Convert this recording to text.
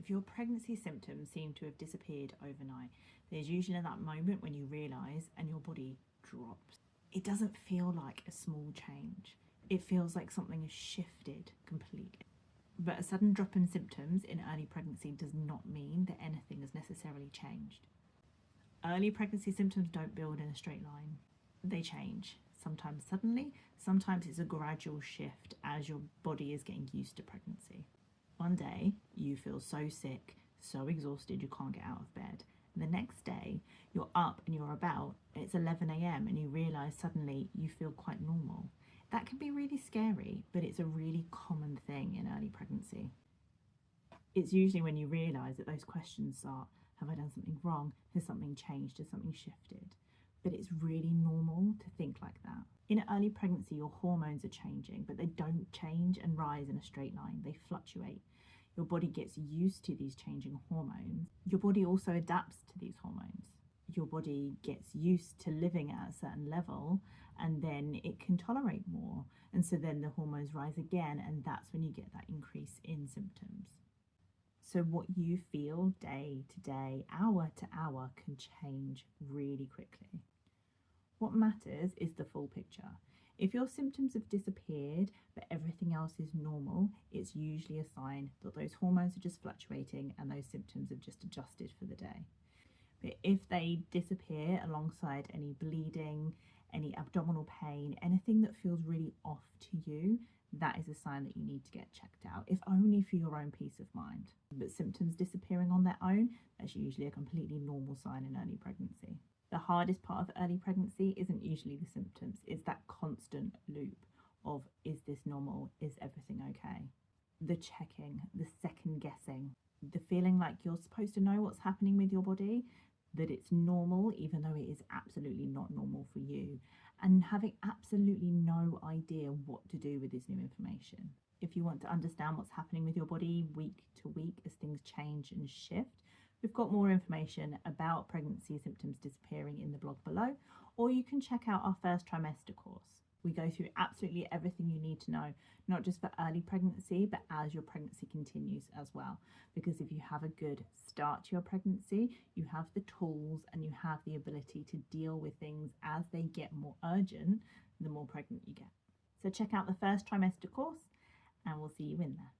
If your pregnancy symptoms seem to have disappeared overnight, there's usually that moment when you realise and your body drops. It doesn't feel like a small change. It feels like something has shifted completely. But a sudden drop in symptoms in early pregnancy does not mean that anything has necessarily changed. Early pregnancy symptoms don't build in a straight line. They change, sometimes suddenly, sometimes it's a gradual shift as your body is getting used to pregnancy. One day, you feel so sick, so exhausted you can't get out of bed. And the next day, you're up and you're about, it's 11 a.m. and you realise suddenly you feel quite normal. That can be really scary, but it's a really common thing in early pregnancy. It's usually when you realise that those questions start, have I done something wrong? Has something changed? Has something shifted? But it's really normal to think like that. In early pregnancy, your hormones are changing, but they don't change and rise in a straight line. They fluctuate. Your body gets used to these changing hormones. Your body also adapts to these hormones. Your body gets used to living at a certain level, and then it can tolerate more. And so then the hormones rise again, and that's when you get that increase in symptoms. So what you feel day to day, hour to hour can change really quickly. What matters is the full picture. If your symptoms have disappeared but everything else is normal, it's usually a sign that those hormones are just fluctuating and those symptoms have just adjusted for the day. But if they disappear alongside any bleeding, any abdominal pain, anything that feels really off to you, that is a sign that you need to get checked out, if only for your own peace of mind. But symptoms disappearing on their own, that's usually a completely normal sign in early pregnancy. The hardest part of early pregnancy isn't usually the symptoms, it's that constant loop of, is this normal? Is everything okay? The checking, the second guessing, the feeling like you're supposed to know what's happening with your body, that it's normal even though it is absolutely not normal for you, and having absolutely no idea what to do with this new information. If you want to understand what's happening with your body week to week as things change and shift, we've got more information about pregnancy symptoms disappearing in the blog below, or you can check out our first trimester course. We go through absolutely everything you need to know, not just for early pregnancy, but as your pregnancy continues as well. Because if you have a good start to your pregnancy, you have the tools and you have the ability to deal with things as they get more urgent, the more pregnant you get. So check out the first trimester course and we'll see you in there.